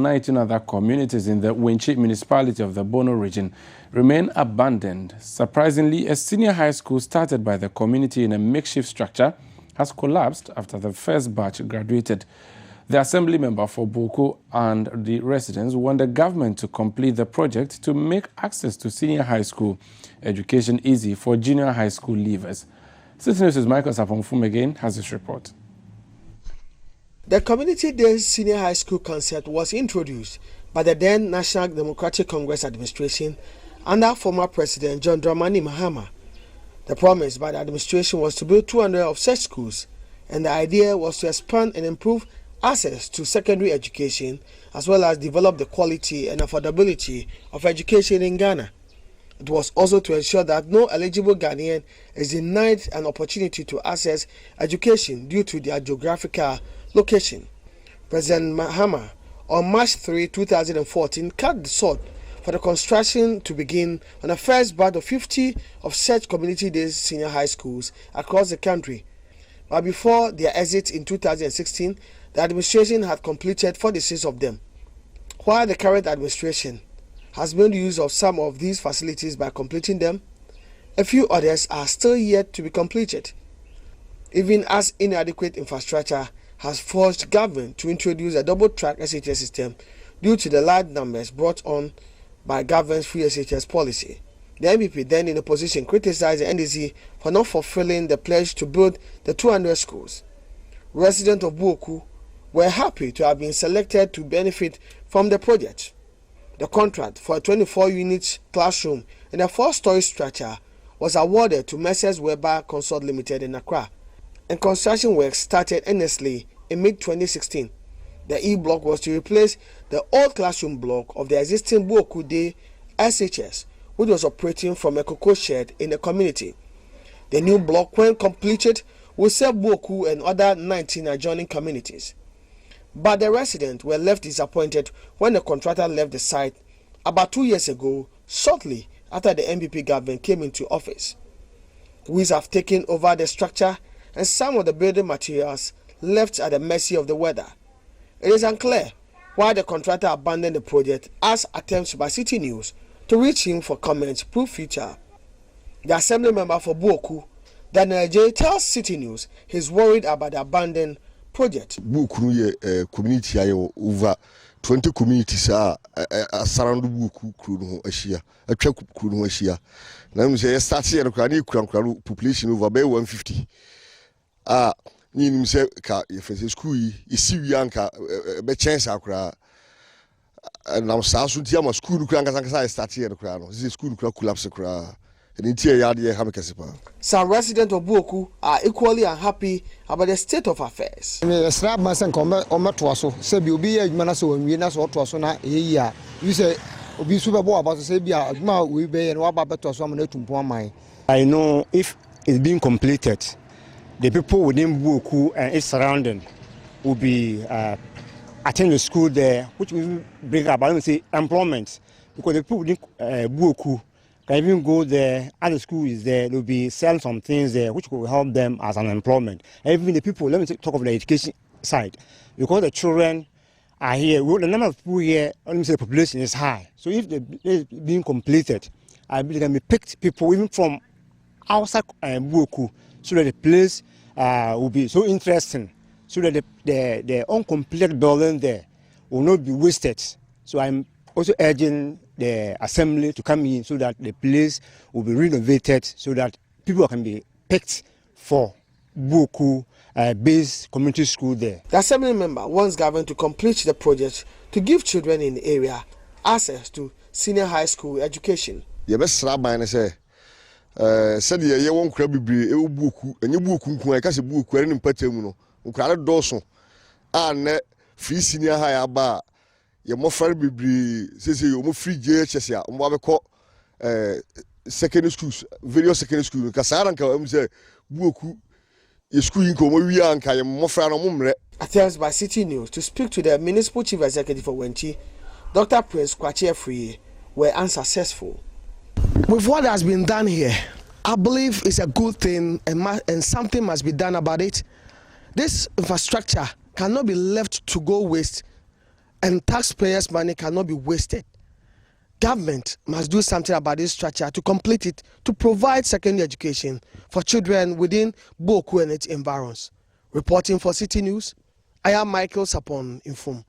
19 other communities in the Winchi municipality of the Bono region remain abandoned. Surprisingly, a senior high school started by the community in a makeshift structure has collapsed after the first batch graduated. The assembly member for Buoku and the residents want the government to complete the project to make access to senior high school education easy for junior high school leavers. City News' Michael Sapomfum again has this report. The community-based senior high school concept was introduced by the then National Democratic Congress administration under former President John Dramani Mahama. The promise by the administration was to build 200 of such schools, and the idea was to expand and improve access to secondary education as well as develop the quality and affordability of education in Ghana. It was also to ensure that no eligible Ghanaian is denied an opportunity to access education due to their geographical location. President Mahama, on March 3, 2014, cut the sod for the construction to begin on the first batch of 50 of such community-based senior high schools across the country. But before their exit in 2016, the administration had completed 46 of them. While the current administration has made use of some of these facilities by completing them, a few others are still yet to be completed, even as inadequate infrastructure has forced government to introduce a double-track SHS system due to the large numbers brought on by government's free SHS policy. The MPP, then in opposition, criticized the NDC for not fulfilling the pledge to build the 200 schools. Residents of Buoku were happy to have been selected to benefit from the project. The contract for a 24-unit classroom in a 4-story structure was awarded to Messrs. Weber Consult Limited in Accra, and construction work started earnestly in mid-2016. The E-block was to replace the old classroom block of the existing Buoku Day SHS, which was operating from a cocoa shed in the community. The new block, when completed, will serve Buoku and other 19 adjoining communities. But the residents were left disappointed when the contractor left the site about 2 years ago, shortly after the MPP government came into office. Weeds have taken over the structure, and some of the building materials left at the mercy of the weather. It is unclear why the contractor abandoned the project, as attempts by City News to reach him for comments prove futile. The assembly member for Buoku, Daniel J, tells City News he's worried about the abandoned project. Buoku community over 20 communities are surround Buoku crew Asia, a check crew Asia. Now say start here population over by 150. Ni say ka if school is yanka be chance akra na sa so tia ma school kura nka start here kura no this school kura collapse kura and tia ya de ha mekase pa. Some residents of Buoku are equally unhappy about the state of affairs. Me slab man sen ko o to so se bi obi adwuma na so wanwie na so to so na eyi a you say obi su be bo about say bi adwuma we be no aba beto so am na tumpo aman. I know if it's being completed, the people within Buoku and its surrounding will be attending school there, which will bring about employment. Because the people within Buoku can even go there, and the school is there, they'll be selling some things there, which will help them as an employment. And even the people, let me talk of the education side, because the children are here, the number of people here, let me say the population is high. So if they're being completed, I believe they can be picked people even from outside Buoku, so that the place will be so interesting, so that the uncompleted building there will not be wasted. So I'm also urging the assembly to come in so that the place will be renovated, so that people can be picked for Buoku based community school there. The assembly member wants government to complete the project to give children in the area access to senior high school education. Said ye won kura bibire e Buoku enye Buoku nku e ka se Buoku ere mpatam no nkura doso a na free senior high aba ye mo fare bibire sese yo mo free JHS a mo abekọ secondary schools, various secondary schools ka sara nka am say Buoku ye school nko mo wi anka ye mo fare no mo mre. Attempts by City News to speak to the municipal chief executive for Wenchi, Dr. Prince Kwache Free, were unsuccessful. With what has been done here, I believe it's a good thing, and something must be done about it. This infrastructure cannot be left to go waste and taxpayers' money cannot be wasted. Government must do something about this structure to complete it, to provide secondary education for children within Buoku and its environs. Reporting for City News, I am Michael Sapon Inform.